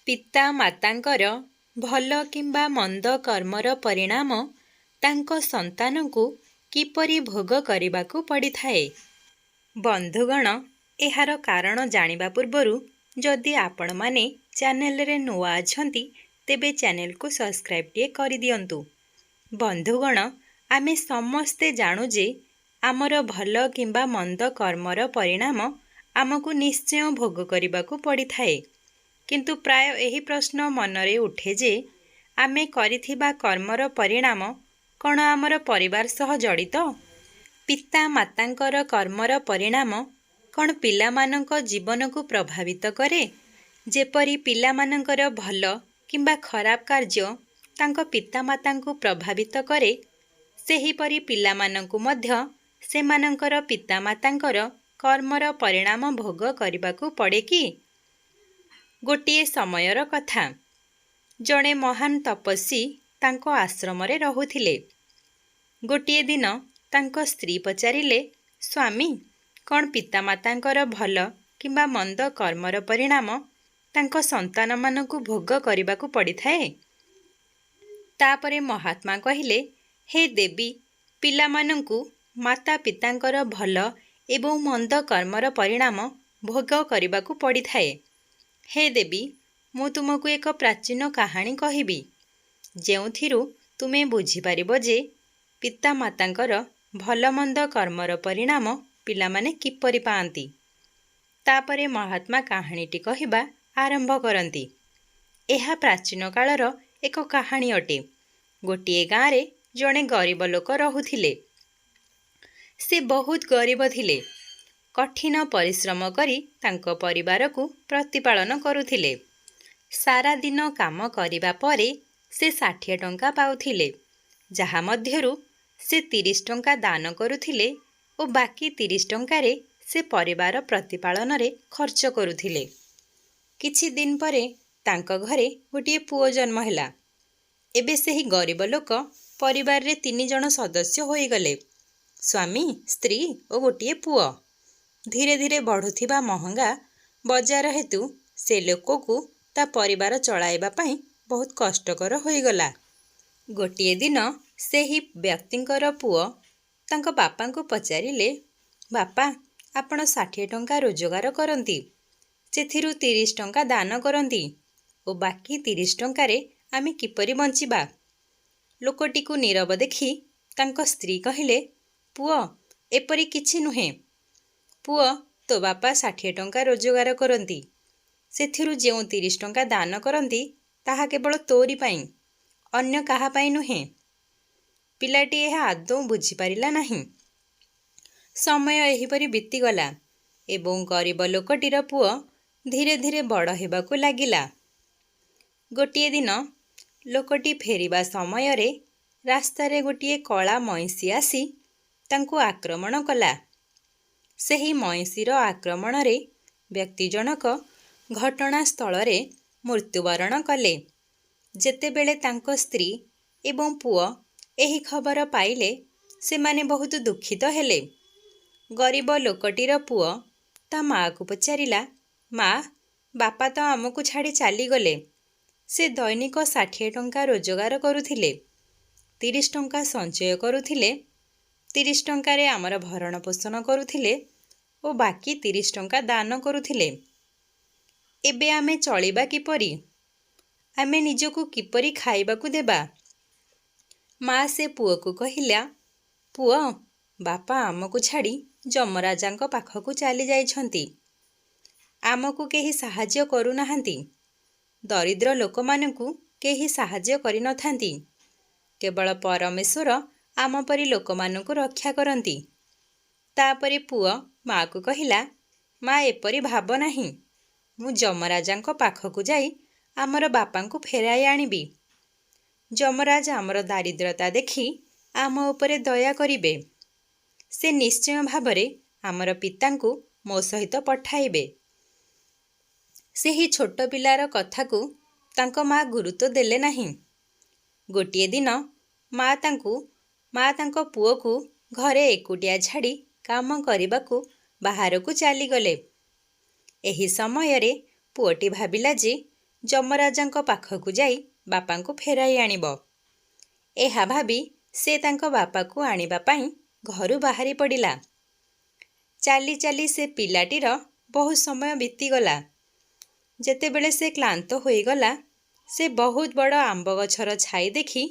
ପିତା ମାତାଙ୍କର ଭଲ କିମ୍ବା ମନ୍ଦ କର୍ମର ପରିଣାମ ତାଙ୍କ ସନ୍ତାନଙ୍କୁ କିପରି ଭୋଗ କରିବାକୁ ପଡ଼ିଥାଏ। ବନ୍ଧୁଗଣ, ଏହାର କାରଣ ଜାଣିବା ପୂର୍ବରୁ ଯଦି ଆପଣମାନେ ଚ୍ୟାନେଲରେ ନୂଆ ଅଛନ୍ତି ତେବେ ଚ୍ୟାନେଲକୁ ସବସ୍କ୍ରାଇବଟିଏ କରିଦିଅନ୍ତୁ। ବନ୍ଧୁଗଣ, ଆମେ ସମସ୍ତେ ଜାଣୁ ଯେ ଆମର ଭଲ କିମ୍ବା ମନ୍ଦ କର୍ମର ପରିଣାମ ଆମକୁ ନିଶ୍ଚୟ ଭୋଗ କରିବାକୁ ପଡ଼ିଥାଏ। କିନ୍ତୁ ପ୍ରାୟ ଏହି ପ୍ରଶ୍ନ ମନରେ ଉଠେ ଯେ ଆମେ କରିଥିବା କର୍ମର ପରିଣାମ କ'ଣ ଆମର ପରିବାର ସହ ଜଡ଼ିତ? ପିତା ମାତାଙ୍କର କର୍ମର ପରିଣାମ କ'ଣ ପିଲାମାନଙ୍କ ଜୀବନକୁ ପ୍ରଭାବିତ କରେ? ଯେପରି ପିଲାମାନଙ୍କର ଭଲ କିମ୍ବା ଖରାପ କାର୍ଯ୍ୟ ତାଙ୍କ ପିତାମାତାଙ୍କୁ ପ୍ରଭାବିତ କରେ, ସେହିପରି ପିଲାମାନଙ୍କୁ ମଧ୍ୟ ସେମାନଙ୍କର ପିତାମାତାଙ୍କର କର୍ମର ପରିଣାମ ଭୋଗ କରିବାକୁ ପଡ଼େ କି? ଗୋଟିଏ ସମୟର କଥା। ଜଣେ ମହାନ ତପସ୍ୱୀ ତାଙ୍କ ଆଶ୍ରମରେ ରହୁଥିଲେ। ଗୋଟିଏ ଦିନ ତାଙ୍କ ସ୍ତ୍ରୀ ପଚାରିଲେ, ସ୍ୱାମୀ, କ'ଣ ପିତାମାତାଙ୍କର ଭଲ କିମ୍ବା ମନ୍ଦ କର୍ମର ପରିଣାମ ତାଙ୍କ ସନ୍ତାନମାନଙ୍କୁ ଭୋଗ କରିବାକୁ ପଡ଼ିଥାଏ? ତାପରେ ମହାତ୍ମା କହିଲେ, ହେ ଦେବୀ, ପିଲାମାନଙ୍କୁ ମାତା ପିତାଙ୍କର ଭଲ ଏବଂ ମନ୍ଦ କର୍ମର ପରିଣାମ ଭୋଗ କରିବାକୁ ପଡ଼ିଥାଏ। ହେ ଦେବୀ, ମୁଁ ତୁମକୁ ଏକ ପ୍ରାଚୀନ କାହାଣୀ କହିବି, ଯେଉଁଥିରୁ ତୁମେ ବୁଝିପାରିବ ଯେ ପିତାମାତାଙ୍କର ଭଲ ମନ୍ଦ କର୍ମର ପରିଣାମ ପିଲାମାନେ କିପରି ପାଆନ୍ତି। ତାପରେ ମହାତ୍ମା କାହାଣୀଟି କହିବା ଆରମ୍ଭ କରନ୍ତି। ଏହା ପ୍ରାଚୀନ କାଳର ଏକ କାହାଣୀ ଅଟେ। ଗୋଟିଏ ଗାଁରେ ଜଣେ ଗରିବ ଲୋକ ରହୁଥିଲେ। ସେ ବହୁତ ଗରିବ ଥିଲେ। କଠିନ ପରିଶ୍ରମ କରି ତାଙ୍କ ପରିବାରକୁ ପ୍ରତିପାଳନ କରୁଥିଲେ। ସାରା ଦିନ କାମ କରିବା ପରେ ସେ 60 ଟଙ୍କା ପାଉଥିଲେ, ଯାହା ମଧ୍ୟରୁ ସେ 30 ଟଙ୍କା ଦାନ କରୁଥିଲେ ଓ ବାକି 30 ଟଙ୍କାରେ ସେ ପରିବାର ପ୍ରତିପାଳନରେ ଖର୍ଚ୍ଚ କରୁଥିଲେ। କିଛି ଦିନ ପରେ ତାଙ୍କ ଘରେ ଗୋଟିଏ ପୁଅ ଜନ୍ମ ହେଲା। ଏବେ ସେହି ଗରିବ ଲୋକ ପରିବାରରେ 3 ଜଣ ସଦସ୍ୟ ହୋଇଗଲେ, ସ୍ୱାମୀ, ସ୍ତ୍ରୀ ଓ ଗୋଟିଏ ପୁଅ। ଧୀରେ ଧୀରେ ବଢ଼ୁଥିବା ମହଙ୍ଗା ବଜାର ହେତୁ ସେ ଲୋକକୁ ତା ପରିବାର ଚଳାଇବା ପାଇଁ ବହୁତ କଷ୍ଟକର ହୋଇଗଲା। ଗୋଟିଏ ଦିନ ସେହି ବ୍ୟକ୍ତିଙ୍କର ପୁଅ ତାଙ୍କ ବାପାଙ୍କୁ ପଚାରିଲେ, ବାପା, ଆପଣ 60 ଟଙ୍କା ରୋଜଗାର କରନ୍ତି, ସେଥିରୁ 30 ଟଙ୍କା ଦାନ କରନ୍ତି ଓ ବାକି 30 ଟଙ୍କାରେ ଆମେ କିପରି ବଞ୍ଚିବା? ଲୋକଟିକୁ ନୀରବ ଦେଖି ତାଙ୍କ ସ୍ତ୍ରୀ କହିଲେ, ପୁଅ, ଏପରି କିଛି ନୁହେଁ। ପୁଅ, ତୋ ବାପା 60 ଟଙ୍କା ରୋଜଗାର କରନ୍ତି, ସେଥିରୁ ଯେଉଁ 30 ଟଙ୍କା ଦାନ କରନ୍ତି ତାହା କେବଳ ତୋରି ପାଇଁ, ଅନ୍ୟ କାହା ପାଇଁ ନୁହେଁ। ପିଲାଟି ଏହା ଆଦୌ ବୁଝିପାରିଲା ନାହିଁ। ସମୟ ଏହିପରି ବିତିଗଲା ଏବଂ ଗରିବ ଲୋକଟିର ପୁଅ ଧୀରେ ଧୀରେ ବଡ଼ ହେବାକୁ ଲାଗିଲା। ଗୋଟିଏ ଦିନ ଲୋକଟି ଫେରିବା ସମୟରେ ରାସ୍ତାରେ ଗୋଟିଏ କଳା ମଇଁଷି ଆସି ତାଙ୍କୁ ଆକ୍ରମଣ କଲା। ସେହି ମଇଁଷିର ଆକ୍ରମଣରେ ବ୍ୟକ୍ତି ଜଣକ ଘଟଣାସ୍ଥଳରେ ମୃତ୍ୟୁବରଣ କଲେ। ଯେତେବେଳେ ତାଙ୍କ ସ୍ତ୍ରୀ ଏବଂ ପୁଅ ଏହି ଖବର ପାଇଲେ, ସେମାନେ ବହୁତ ଦୁଃଖିତ ହେଲେ। ଗରିବ ଲୋକଟିର ପୁଅ ତା ମାଆକୁ ପଚାରିଲା, ମା, ବାପା ତ ଆମକୁ ଛାଡ଼ି ଚାଲିଗଲେ। ସେ ଦୈନିକ 60 ଟଙ୍କା ରୋଜଗାର କରୁଥିଲେ, 30 ଟଙ୍କା ସଞ୍ଚୟ କରୁଥିଲେ, 30 ଟଙ୍କାରେ ଆମର ଭରଣ ପୋଷଣ କରୁଥିଲେ ଓ ବାକି 30 ଟଙ୍କା ଦାନ କରୁଥିଲେ। ଏବେ ଆମେ ଚଳିବା କିପରି? ଆମେ ନିଜକୁ କିପରି ଖାଇବାକୁ ଦେବା? ମା ସେ ପୁଅକୁ କହିଲା, ପୁଅ, ବାପା ଆମକୁ ଛାଡ଼ି ଯମରାଜାଙ୍କ ପାଖକୁ ଚାଲି ଯାଇଛନ୍ତି। ଆମକୁ କେହି ସାହାଯ୍ୟ କରୁନାହାନ୍ତି। ଦରିଦ୍ର ଲୋକମାନଙ୍କୁ କେହି ସାହାଯ୍ୟ କରିନଥାନ୍ତି। କେବଳ ପରମେଶ୍ୱର ଆମ ପରି ଲୋକମାନଙ୍କୁ ରକ୍ଷା କରନ୍ତି। ତାପରେ ପୁଅ ମାଆକୁ କହିଲା, ମା, ଏପରି ଭାବ ନାହିଁ। ମୁଁ ଯମରାଜାଙ୍କ ପାଖକୁ ଯାଇ ଆମର ବାପାଙ୍କୁ ଫେରାଇ ଆଣିବି। ଯମରାଜ ଆମର ଦାରିଦ୍ରତା ଦେଖି ଆମ ଉପରେ ଦୟା କରିବେ। ସେ ନିଶ୍ଚୟ ଭାବରେ ଆମର ପିତାଙ୍କୁ ମୋ ସହିତ ପଠାଇବେ। ସେହି ଛୋଟ ପିଲାର କଥାକୁ ତାଙ୍କ ମା ଗୁରୁତ୍ୱ ଦେଲେ ନାହିଁ। ଗୋଟିଏ ଦିନ ମା ତାଙ୍କ ପୁଅକୁ ଘରେ ଏକୁଟିଆ ଛାଡ଼ି କାମ କରିବାକୁ ବାହାରକୁ ଚାଲିଗଲେ। ଏହି ସମୟରେ ପୁଅଟି ଭାବିଲା ଯେ ଯମରାଜାଙ୍କ ପାଖକୁ ଯାଇ ବାପାଙ୍କୁ ଫେରାଇ ଆଣିବ। ଏହା ଭାବି ସେ ତାଙ୍କ ବାପାକୁ ଆଣିବା ପାଇଁ ଘରୁ ବାହାରି ପଡ଼ିଲା। ଚାଲି ଚାଲି ସେ ପିଲାଟିର ବହୁତ ସମୟ ବିତିଗଲା। ଯେତେବେଳେ ସେ କ୍ଳାନ୍ତ ହୋଇଗଲା, ସେ ବହୁତ ବଡ଼ ଆମ୍ବ ଗଛର ଛାଇ ଦେଖି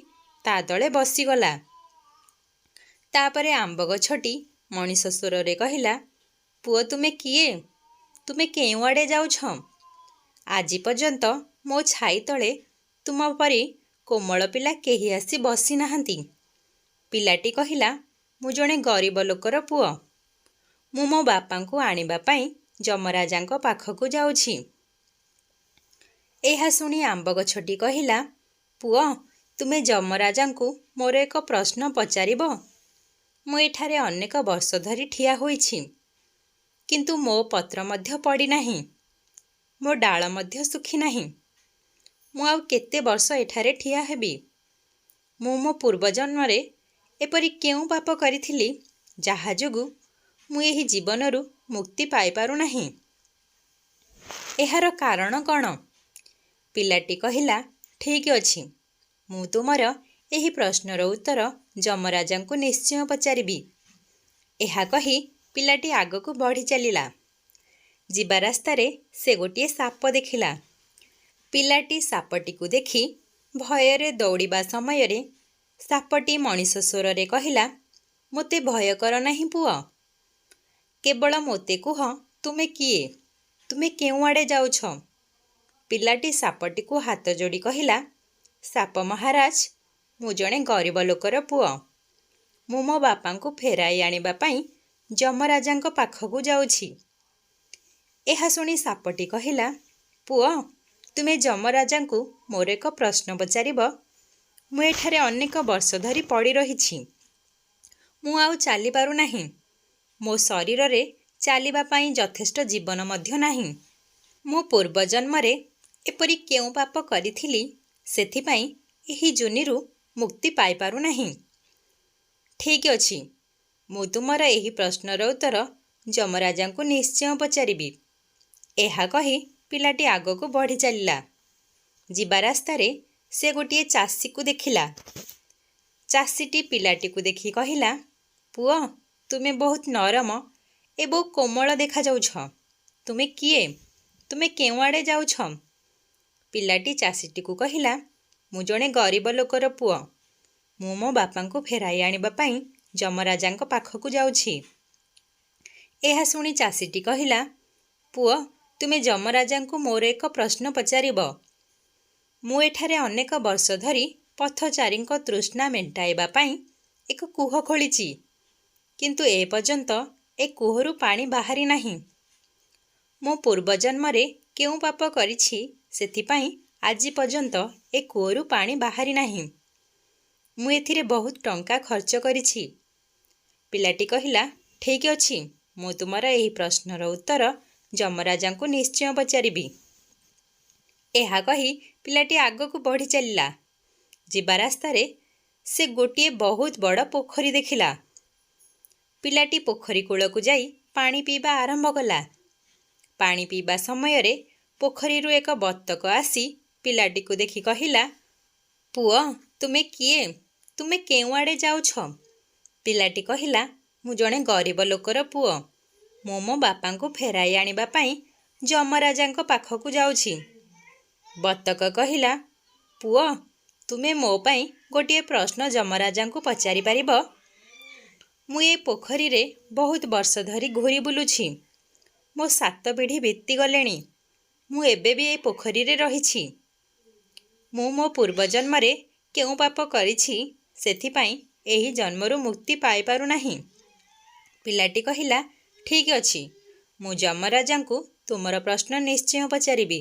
ତା ତଳେ ବସିଗଲା। ତାପରେ ଆମ୍ବ ଗଛଟି ମଣିଷ ସ୍ୱରରେ କହିଲା, ପୁଅ ତୁମେ କିଏ? ତୁମେ କେଉଁଆଡ଼େ ଯାଉଛ? ଆଜି ପର୍ଯ୍ୟନ୍ତ ମୋ ଛାଇ ତଳେ ତୁମ ପରି କୋମଳ ପିଲା କେହି ଆସି ବସିନାହାନ୍ତି। ପିଲାଟି କହିଲା, ମୁଁ ଜଣେ ଗରିବ ଲୋକର ପୁଅ। ମୁଁ ମୋ ବାପାଙ୍କୁ ଆଣିବା ପାଇଁ ଯମରାଜାଙ୍କ ପାଖକୁ ଯାଉଛି। ଏହା ଶୁଣି ଆମ୍ବ ଗଛଟି କହିଲା, ପୁଅ ତୁମେ ଯମରାଜାଙ୍କୁ ମୋର ଏକ ପ୍ରଶ୍ନ ପଚାରିବ? ମୁଁ ଏଠାରେ ଅନେକ ବର୍ଷ ଧରି ଠିଆ ହୋଇଛି, କିନ୍ତୁ ମୋ ପତ୍ର ମଧ୍ୟ ପଡ଼ିନାହିଁ, ମୋ ଡାଳ ମଧ୍ୟ ଶୁଖିନାହିଁ। ମୁଁ ଆଉ କେତେ ବର୍ଷ ଏଠାରେ ଠିଆ ହେବି? ମୁଁ ମୋ ପୂର୍ବଜନ୍ମରେ ଏପରି କେଉଁ ପାପ କରିଥିଲି ଯାହା ଯୋଗୁଁ ମୁଁ ଏହି ଜୀବନରୁ ମୁକ୍ତି ପାଇପାରୁନାହିଁ? ଏହାର କାରଣ କ'ଣ? ପିଲାଟି କହିଲା, ଠିକ୍ ଅଛି, ମୁଁ ତୁମର ଏହି ପ୍ରଶ୍ନର ଉତ୍ତର ଯମରାଜାଙ୍କୁ ନିଶ୍ଚୟ ପଚାରିବି। ଏହା କହି ପିଲାଟି ଆଗକୁ ବଢ଼ି ଚାଲିଲା। ଯିବା ରାସ୍ତାରେ ସେ ଗୋଟିଏ ସାପ ଦେଖିଲା। ପିଲାଟି ସାପଟିକୁ ଦେଖି ଭୟରେ ଦୌଡ଼ିବା ସମୟରେ ସାପଟି ମଣିଷ ସ୍ୱରରେ କହିଲା, ମୋତେ ଭୟ କର ନାହିଁ ପୁଅ। କେବଳ ମୋତେ କୁହ, ତୁମେ କିଏ? ତୁମେ କେଉଁଆଡ଼େ ଯାଉଛ? ପିଲାଟି ସାପଟିକୁ ହାତ ଯୋଡ଼ି କହିଲା, ସାପ ମହାରାଜ, ମୁଁ ଜଣେ ଗରିବ ଲୋକର ପୁଅ। ମୁଁ ମୋ ବାପାଙ୍କୁ ଫେରାଇ ଆଣିବା ପାଇଁ ଯମରାଜାଙ୍କ ପାଖକୁ ଯାଉଛି। ଏହା ଶୁଣି ସାପଟି କହିଲା, ପୁଅ ତୁମେ ଯମରାଜାଙ୍କୁ ମୋର ଏକ ପ୍ରଶ୍ନ ପଚାରିବ? ମୁଁ ଏଠାରେ ଅନେକ ବର୍ଷ ଧରି ପଡ଼ି ରହିଛି। ମୁଁ ଆଉ ଚାଲିପାରୁନାହିଁ। ମୋ ଶରୀରରେ ଚାଲିବା ପାଇଁ ଯଥେଷ୍ଟ ଜୀବନ ମଧ୍ୟ ନାହିଁ। ମୁଁ ପୂର୍ବଜନ୍ମରେ ଏପରି କେଉଁ ପାପ କରିଥିଲି ସେଥିପାଇଁ ଏହି ଜୁନିରୁ ମୁକ୍ତି ପାଇପାରୁନାହିଁ। ଠିକ୍ ଅଛି, ମୁଁ ତୁମର ଏହି ପ୍ରଶ୍ନର ଉତ୍ତର ଯମରାଜାଙ୍କୁ ନିଶ୍ଚୟ ପଚାରିବି। ଏହା କହି ପିଲାଟି ଆଗକୁ ବଢ଼ି ଚାଲିଲା। ଯିବା ରାସ୍ତାରେ ସେ ଗୋଟିଏ ଚାଷୀକୁ ଦେଖିଲା। ଚାଷୀଟି ପିଲାଟିକୁ ଦେଖି କହିଲା, ପୁଅ ତୁମେ ବହୁତ ନରମ ଏବଂ କୋମଳ ଦେଖାଯାଉଛ। ତୁମେ କିଏ? ତୁମେ କେଉଁଆଡ଼େ ଯାଉଛ? ପିଲାଟି ଚାଷୀଟିକୁ କହିଲା, ମୁଁ ଜଣେ ଗରିବ ଲୋକର ପୁଅ। ମୁଁ ମୋ ବାପାଙ୍କୁ ଫେରାଇ ଆଣିବା ପାଇଁ ଯମରାଜାଙ୍କ ପାଖକୁ ଯାଉଛି। ଏହା ଶୁଣି ଚାଷୀଟି କହିଲା, ପୁଅ ତୁମେ ଯମରାଜାଙ୍କୁ ମୋର ଏକ ପ୍ରଶ୍ନ ପଚାରିବ? ମୁଁ ଏଠାରେ ଅନେକ ବର୍ଷ ଧରି ପଥଚାରୀଙ୍କ ତୃଷ୍ଣା ମେଣ୍ଟାଇବା ପାଇଁ ଏକ କୂଅ ଖୋଳିଛି, କିନ୍ତୁ ଏପର୍ଯ୍ୟନ୍ତ ଏ କୂଅରୁ ପାଣି ବାହାରି ନାହିଁ। ମୁଁ ପୂର୍ବଜନ୍ମରେ କେଉଁ ପାପ କରିଛି ସେଥିପାଇଁ ଆଜି ପର୍ଯ୍ୟନ୍ତ ଏ କୂଅରୁ ପାଣି ବାହାରି ନାହିଁ। ମୁଁ ଏଥିରେ ବହୁତ ଟଙ୍କା ଖର୍ଚ୍ଚ କରିଛି। ପିଲାଟି କହିଲା, ଠିକ୍ ଅଛି, ମୁଁ ତୁମର ଏହି ପ୍ରଶ୍ନର ଉତ୍ତର ଯମରାଜାଙ୍କୁ ନିଶ୍ଚୟ ପଚାରିବି। ଏହା କହି ପିଲାଟି ଆଗକୁ ବଢ଼ି ଚାଲିଲା। ଯିବା ରାସ୍ତାରେ ସେ ଗୋଟିଏ ବହୁତ ବଡ଼ ପୋଖରୀ ଦେଖିଲା। ପିଲାଟି ପୋଖରୀ କୂଳକୁ ଯାଇ ପାଣି ପିଇବା ଆରମ୍ଭ କଲା। ପାଣି ପିଇବା ସମୟରେ ପୋଖରୀରୁ ଏକ ବତକ ଆସି ପିଲାଟିକୁ ଦେଖି କହିଲା, ପୁଅ ତୁମେ କିଏ? ତୁମେ କେଉଁଆଡ଼େ ଯାଉଛ? ପିଲାଟି କହିଲା, ମୁଁ ଜଣେ ଗରିବ ଲୋକର ପୁଅ। ମୁଁ ମୋ ବାପାଙ୍କୁ ଫେରାଇ ଆଣିବା ପାଇଁ ଯମରାଜାଙ୍କ ପାଖକୁ ଯାଉଛି। ବତକ କହିଲା, ପୁଅ ତୁମେ ମୋ ପାଇଁ ଗୋଟିଏ ପ୍ରଶ୍ନ ଯମରାଜାଙ୍କୁ ପଚାରିପାରିବ? ମୁଁ ଏ ପୋଖରୀରେ ବହୁତ ବର୍ଷ ଧରି ଘୂରି ବୁଲୁଛି। ମୋ 7 ପିଢ଼ି ବିତିଗଲେଣି। ମୁଁ ଏବେ ବି ଏ ପୋଖରୀରେ ରହିଛି। ମୁଁ ମୋ ପୂର୍ବଜନ୍ମରେ କେଉଁ ପାପ କରିଛି ସେଥିପାଇଁ ଏହି ଜନ୍ମରୁ ମୁକ୍ତି ପାଇପାରୁନାହିଁ। ପିଲାଟି କହିଲା, ଠିକ୍ ଅଛି, ମୁଁ ଯମରାଜାଙ୍କୁ ତୁମର ପ୍ରଶ୍ନ ନିଶ୍ଚୟ ପଚାରିବି।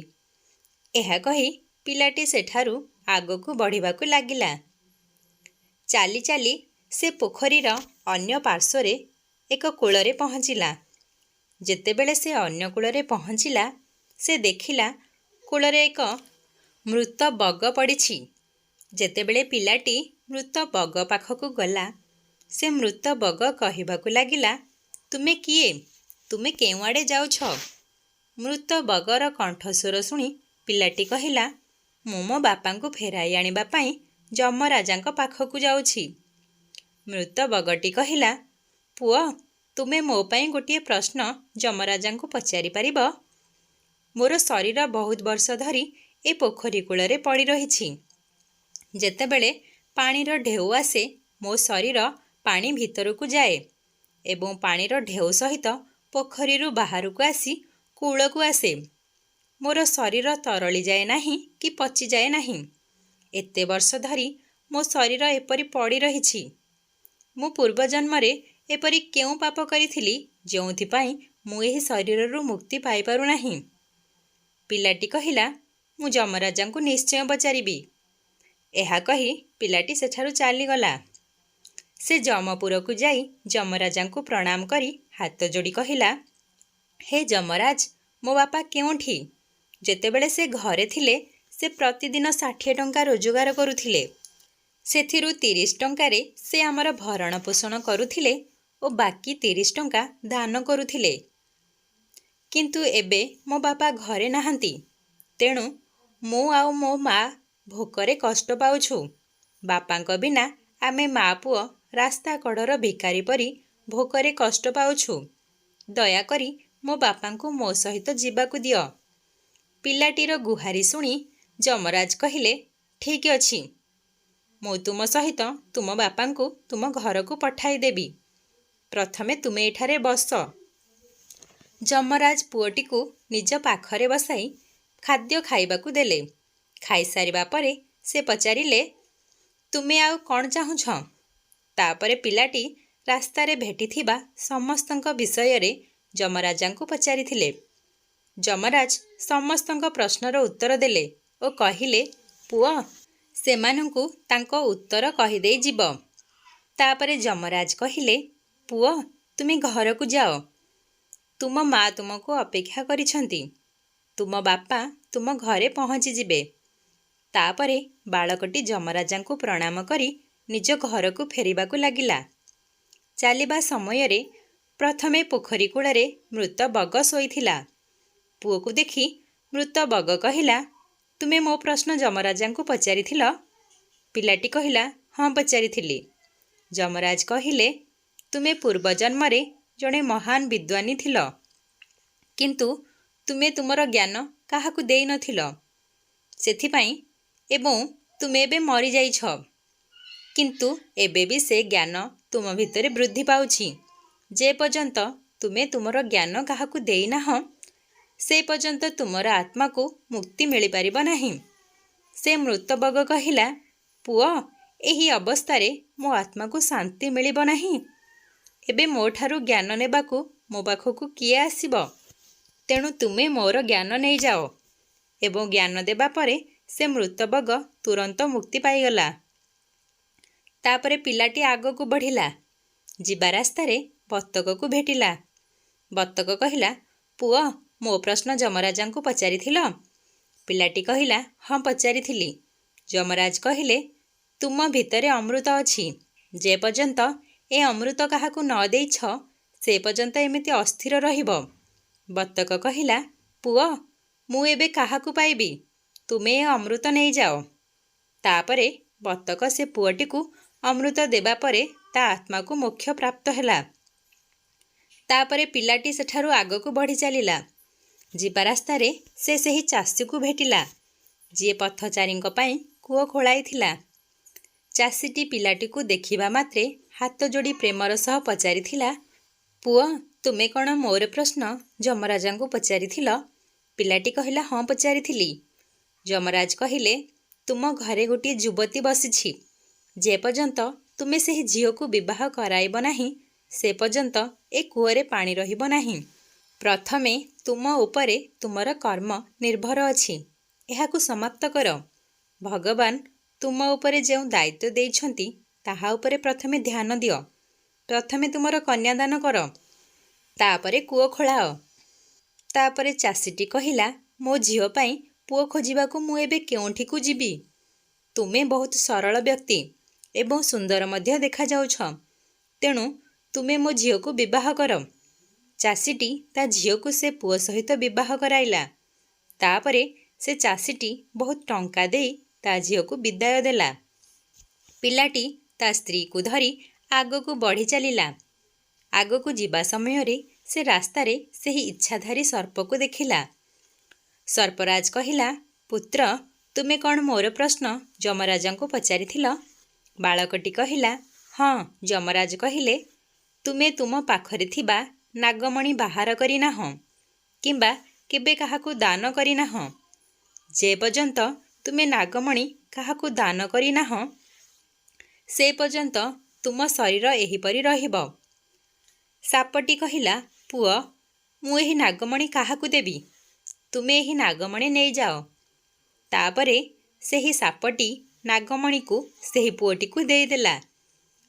ଏହା କହି ପିଲାଟି ସେଠାରୁ ଆଗକୁ ବଢ଼ିବାକୁ ଲାଗିଲା। ଚାଲି ଚାଲି ସେ ପୋଖରୀର ଅନ୍ୟ ପାର୍ଶ୍ୱରେ ଏକ କୂଳରେ ପହଞ୍ଚିଲା। ଯେତେବେଳେ ସେ ଅନ୍ୟ କୂଳରେ ପହଞ୍ଚିଲା, ସେ ଦେଖିଲା କୂଳରେ ଏକ ମୃତ ବଗ ପଡ଼ିଛି। ଯେତେବେଳେ ପିଲାଟି ମୃତ ବଗ ପାଖକୁ ଗଲା, ସେ ମୃତ ବଗ କହିବାକୁ ଲାଗିଲା, ତୁମେ କିଏ? ତୁମେ କେଉଁଆଡ଼େ ଯାଉଛ? ମୃତ ବଗର କଣ୍ଠସ୍ୱର ଶୁଣି ପିଲାଟି କହିଲା, ମୁଁ ମୋ ବାପାଙ୍କୁ ଫେରାଇ ଆଣିବା ପାଇଁ ଯମରାଜାଙ୍କ ପାଖକୁ ଯାଉଛି। ମୃତ ବଗଟି କହିଲା, ପୁଅ, ତୁମେ ମୋ ପାଇଁ ଗୋଟିଏ ପ୍ରଶ୍ନ ଯମରାଜାଙ୍କୁ ପଚାରିପାରିବ? ମୋର ଶରୀର ବହୁତ ବର୍ଷ ଧରି ଏ ପୋଖରୀ କୂଳରେ ପଡ଼ି ରହିଛି। ଯେତେବେଳେ ପାଣିର ଢେଉ ଆସେ, ମୋ ଶରୀର ପାଣି ଭିତରକୁ ଯାଏ ଏବଂ ପାଣିର ଢେଉ ସହିତ ପୋଖରୀରୁ ବାହାରକୁ ଆସି କୂଳକୁ ଆସେ। ମୋର ଶରୀର ତରଳିଯାଏ ନାହିଁ କି ପଚିଯାଏ ନାହିଁ। ଏତେ ବର୍ଷ ଧରି ମୋ ଶରୀର ଏପରି ପଡ଼ି ରହିଛି। ମୁଁ ପୂର୍ବଜନ୍ମରେ ଏପରି କେଉଁ ପାପ କରିଥିଲି ଯେଉଁଥିପାଇଁ ମୁଁ ଏହି ଶରୀରରୁ ମୁକ୍ତି ପାଇପାରୁନାହିଁ? ପିଲାଟି କହିଲା, ମୁଁ ଯମରାଜାଙ୍କୁ ନିଶ୍ଚୟ ପଚାରିବି। ଏହା କହି ପିଲାଟି ସେଠାରୁ ଚାଲିଗଲା। ସେ ଯମପୁରକୁ ଯାଇ ଯମରାଜାଙ୍କୁ ପ୍ରଣାମ କରି ହାତ ଯୋଡ଼ି କହିଲା, ହେ ଯମରାଜ, ମୋ ବାପା କେଉଁଠି? ଯେତେବେଳେ ସେ ଘରେ ଥିଲେ, ସେ ପ୍ରତିଦିନ 60 ଟଙ୍କା ରୋଜଗାର କରୁଥିଲେ। ସେଥିରୁ 30 ଟଙ୍କାରେ ସେ ଆମର ଭରଣ ପୋଷଣ କରୁଥିଲେ ଓ ବାକି 30 ଟଙ୍କା ଦାନ କରୁଥିଲେ। କିନ୍ତୁ ଏବେ ମୋ ବାପା ଘରେ ନାହାନ୍ତି। ତେଣୁ ମୁଁ ଆଉ ମୋ ମା ଭୋକରେ କଷ୍ଟ ପାଉଛୁ। ବାପାଙ୍କ ବିନା ଆମେ ମା ପୁଅ ରାସ୍ତା କଡ଼ର ଭିକାରୀ ପରି ଭୋକରେ କଷ୍ଟ ପାଉଛୁ। ଦୟାକରି ମୋ ବାପାଙ୍କୁ ମୋ ସହିତ ଯିବାକୁ ଦିଅ। ପିଲାଟିର ଗୁହାରି ଶୁଣି ଯମରାଜ କହିଲେ, ଠିକ୍ ଅଛି, ମୁଁ ତୁମ ସହିତ ତୁମ ବାପାଙ୍କୁ ତୁମ ଘରକୁ ପଠାଇଦେବି। ପ୍ରଥମେ ତୁମେ ଏଠାରେ ବସ। ଯମରାଜ ପୁଅଟିକୁ ନିଜ ପାଖରେ ବସାଇ ଖାଦ୍ୟ ଖାଇବାକୁ ଦେଲେ। ଖାଇସାରିବା ପରେ ସେ ପଚାରିଲେ, ତୁମେ ଆଉ କ'ଣ ଚାହୁଁଛ? ତାପରେ ପିଲାଟି ରାସ୍ତାରେ ଭେଟିଥିବା ସମସ୍ତଙ୍କ ବିଷୟରେ ଯମରାଜାଙ୍କୁ ପଚାରିଥିଲେ। ଯମରାଜ ସମସ୍ତଙ୍କ ପ୍ରଶ୍ନର ଉତ୍ତର ଦେଲେ ଓ କହିଲେ, ପୁଅ, ସେମାନଙ୍କୁ ତାଙ୍କ ଉତ୍ତର କହିଦେଇ ଯିବ। ତାପରେ ଯମରାଜ କହିଲେ, ପୁଅ, ତୁମେ ଘରକୁ ଯାଅ। ତୁମ ମା ତୁମକୁ ଅପେକ୍ଷା କରିଛନ୍ତି। ତୁମ ବାପା ତୁମ ଘରେ ପହଞ୍ଚିଯିବେ। ତାପରେ ବାଳକଟି ଯମରାଜାଙ୍କୁ ପ୍ରଣାମ କରି ନିଜ ଘରକୁ ଫେରିବାକୁ ଲାଗିଲା। ଚାଲିବା ସମୟରେ ପ୍ରଥମେ ପୋଖରୀ କୂଳରେ ମୃତ ବଗ ଶୋଇଥିଲା। ପୁଅକୁ ଦେଖି ମୃତ ବଗ କହିଲା, ତୁମେ ମୋ ପ୍ରଶ୍ନ ଯମରାଜାଙ୍କୁ ପଚାରିଥିଲ? ପିଲାଟି କହିଲା, ହଁ, ପଚାରିଥିଲି। ଯମରାଜ କହିଲେ, ତୁମେ ପୂର୍ବଜନ୍ମରେ ଜଣେ ମହାନ ବିଦ୍ୱାନୀ ଥିଲ, କିନ୍ତୁ ତୁମେ ତୁମର ଜ୍ଞାନ କାହାକୁ ଦେଇନଥିଲ। ସେଥିପାଇଁ ଏବଂ ତୁମେ ଏବେ ମରିଯାଇଛ। କିନ୍ତୁ ଏବେ ବି ସେ ଜ୍ଞାନ ତୁମ ଭିତରେ ବୃଦ୍ଧି ପାଉଛି। ଯେ ପର୍ଯ୍ୟନ୍ତ ତୁମେ ତୁମର ଜ୍ଞାନ କାହାକୁ ଦେଇନାହଁ, ସେ ପର୍ଯ୍ୟନ୍ତ ତୁମର ଆତ୍ମାକୁ ମୁକ୍ତି ମିଳିପାରିବ ନାହିଁ। ସେ ମୃତ ବଗ କହିଲା, ପୁଅ, ଏହି ଅବସ୍ଥାରେ ମୋ ଆତ୍ମାକୁ ଶାନ୍ତି ମିଳିବ ନାହିଁ। ଏବେ ମୋ ଠାରୁ ଜ୍ଞାନ ନେବାକୁ ମୋ ପାଖକୁ କିଏ ଆସିବ? ତେଣୁ ତୁମେ ମୋର ଜ୍ଞାନ ନେଇଯାଅ। ଏବଂ ଜ୍ଞାନ ଦେବା ପରେ ସେ ମୃତ ବଗ ତୁରନ୍ତ ମୁକ୍ତି ପାଇଗଲା। ତାପରେ ପିଲାଟି ଆଗକୁ ବଢ଼ିଲା। ଯିବା ରାସ୍ତାରେ ବତକକୁ ଭେଟିଲା। ବତକ କହିଲା, ପୁଅ, ମୋ ପ୍ରଶ୍ନ ଯମରାଜାଙ୍କୁ ପଚାରିଥିଲ? ପିଲାଟି କହିଲା, ହଁ, ପଚାରିଥିଲି। ଯମରାଜ କହିଲେ, ତୁମ ଭିତରେ ଅମୃତ ଅଛି। ଯେ ପର୍ଯ୍ୟନ୍ତ ଏ ଅମୃତ କାହାକୁ ନ ଦେଇଛ, ସେ ପର୍ଯ୍ୟନ୍ତ ଏମିତି ଅସ୍ଥିର ରହିବ। ବତକ କହିଲା, ପୁଅ, ମୁଁ ଏବେ କାହାକୁ ପାଇବି? ତୁମେ ଏ ଅମୃତ ନେଇଯାଅ। ତାପରେ ବତକ ସେ ପୁଅଟିକୁ ଅମୃତ ଦେବା ପରେ ତା ଆତ୍ମାକୁ ମୋକ୍ଷ ପ୍ରାପ୍ତ ହେଲା। ତାପରେ ପିଲାଟି ସେଠାରୁ ଆଗକୁ ବଢ଼ି ଚାଲିଲା। ଯିବା ରାସ୍ତାରେ ସେ ସେହି ଚାଷୀକୁ ଭେଟିଲା, ଯିଏ ପଥଚାରୀଙ୍କ ପାଇଁ କୂଅ ଖୋଳାଇଥିଲା। ଚାଷୀଟି ପିଲାଟିକୁ ଦେଖିବା ମାତ୍ରେ ହାତ ଯୋଡ଼ି ପ୍ରେମର ସହ ପଚାରିଥିଲା, ପୁଅ, ତୁମେ କ'ଣ ମୋର ପ୍ରଶ୍ନ ଯମରାଜାଙ୍କୁ ପଚାରିଥିଲ? ପିଲାଟି କହିଲା, ହଁ, ପଚାରିଥିଲି। ଯମରାଜ କହିଲେ, ତୁମ ଘରେ ଗୋଟିଏ ଯୁବତୀ ବସିଛି। ଯେ ପର୍ଯ୍ୟନ୍ତ ତୁମେ ସେହି ଝିଅକୁ ବିବାହ କରାଇବ ନାହିଁ, ସେ ପର୍ଯ୍ୟନ୍ତ ଏ କୂଅରେ ପାଣି ରହିବ ନାହିଁ। ପ୍ରଥମେ ତୁମ ଉପରେ ତୁମର କର୍ମ ନିର୍ଭର ଅଛି। ଏହାକୁ ସମାପ୍ତ କର। ଭଗବାନ ତୁମ ଉପରେ ଯେଉଁ ଦାୟିତ୍ୱ ଦେଇଛନ୍ତି, ତାହା ଉପରେ ପ୍ରଥମେ ଧ୍ୟାନ ଦିଅ। ପ୍ରଥମେ ତୁମର କନ୍ୟାଦାନ କର, ତାପରେ କୂଅ ଖୋଳାଅ। ତାପରେ ଚାଷୀଟି କହିଲା, ମୋ ଝିଅ ପାଇଁ ପୁଅ ଖୋଜିବାକୁ ମୁଁ ଏବେ କେଉଁଠିକୁ ଯିବି? ତୁମେ ବହୁତ ସରଳ ବ୍ୟକ୍ତି ଏବଂ ସୁନ୍ଦର ମଧ୍ୟ ଦେଖାଯାଉଛ। ତେଣୁ ତୁମେ ମୋ ଝିଅକୁ ବିବାହ କର। ଚାଷୀଟି ତା ଝିଅକୁ ସେ ପୁଅ ସହିତ ବିବାହ କରାଇଲା। ତାପରେ से चाषीटी बहुत टंका दे ता झील को विदाय देला। पिलाटी ता स्त्री को धरी आग को बढ़ी चलिला। आग को जीवा समय रे से रास्तार से ही इच्छाधारी सर्प को देखिला। सर्पराज कहिला, पुत्र तुमे कौन मोर प्रश्न यमराजा को पचारि थिल? बालकटी कहिला, हाँ। यमराज कहिले, तुमे तुम पाखरे थिबा नागमणि बाहर करिनाह किंबा केबे काहाकू दान करिनाह। जे पर्यंत तुमे नागमणि काहाकू दान करिनाह से पर्यंत तुम शरीर एहीपरि रहिब। सापटी कहिला, पुओ मु एही नागमणि काहाकू देबी? तुमे एही नागमणि नै जाओ। तापरे सेही सापटी नागमणि को सेही पुओटी को देदेला।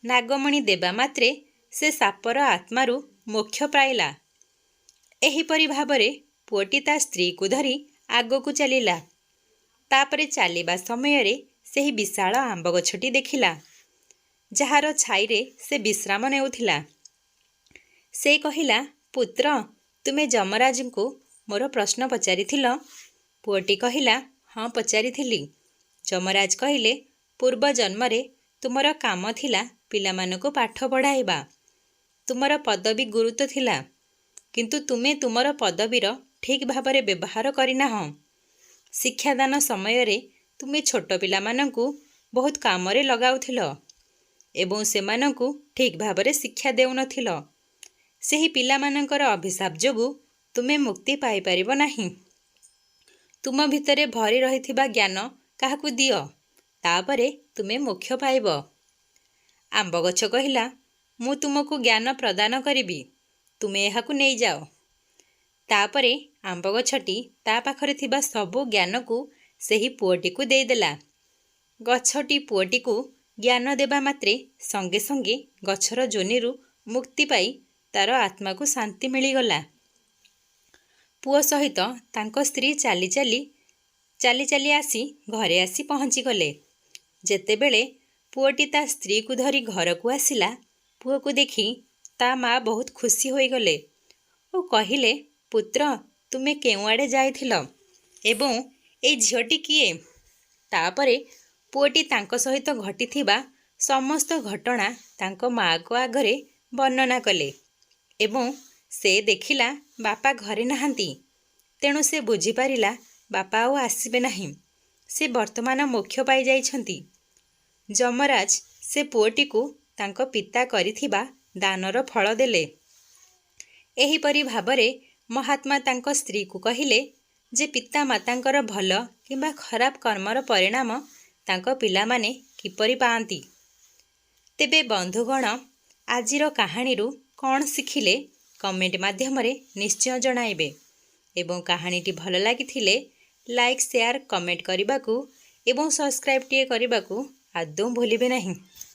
नागमणि देबा मात्रे से सापर आत्मारू मोक्ष पाइला। एहीपरि भाबरे पुओटी ता स्त्री को धरी आग को चलिला। तापरे चलिबा समय रे सेही विशाल आंब गछटी देखिला, जहार छाईरे से विश्राम नेउथिला। से कहिला, पुत्र तुमे यमराज को मोर प्रश्न पचारि थिल? पुओटी कहिला, हाँ पचारिथिली। यमराज कहिले, पूर्व जन्मरे तुमर काम थिला पिलामानको पाठ पढ़ाइबा। तुमर पदवी गुरुत्व थिला, किंतु तुमे तुमर पदवीर ठीक भावरे व्यवहार करिनाह। शिक्षादान समय रे तुमे छोट पिलामानंकु बहुत कामरे लगाउथिल एवं सेमानंकु ठीक भावरे शिक्षा देउनथिल। सेही पिलामानंकर अभिशाप जोगु तुमे मुक्ति पाई परिबो नाही। तुम भितरे भरी रहिथिबा ज्ञान काहाकू दियो, तापरे तुमे मोक्ष पाइब। आंब गछ कहिला, मु तुमको ज्ञान प्रदान करिबी, तुमे एहाकू नै जाओ। तापरे आंब गछटी ता पाखरे थिबा सबु ज्ञान को सेही पुओटी को देदेला। गछटी पुओटी को ज्ञान देबा मात्रे संगे संगे गछर जोनिरू मुक्ति पाई तार आत्मा को शांति मिलीगला। पुओ सहित तांको स्त्री चाली चाली आसी घरे आसी पहुँची गले। जेतेबेले पुओटी ता स्त्री को धरी घर को आसिला, पुओ को देखी ता माँ बहुत खुशी होई गले और कहिले, पुत्र तुमे केउ आड़े जाइथिल एवं ए झीलटी किए? तापरे पुओटी तांको सहित घटिथिबा समस्त घटना तांको माँ को आगरे वर्णना कले एवं से देखिला बापा घरे नाहांती। तेणु से बुझी पारिला बापा आउ आसिबे नाही, से वर्तमान मोक्ष पाई जाइछंती। यमराज से पुओटी को तांको पिता करिथिबा दानर फल देले। एहीपरि भाबरे महात्मा तांको स्त्री को कहिले जे पिता मातांकर भल किंबा खराब कर्मर परिणाम तांको पिलामाने किपरि पाआंती। तेबे बंधुगण, आजिर कहानीरू कौन शिखिले कमेंट माध्यम निश्चय जणाइबे एवं कहानीटी भल लागिथिले लाइक शेयर कमेंट करने को एवं सब्सक्राइब टिए करने को आदौ भूलिबे नहीं।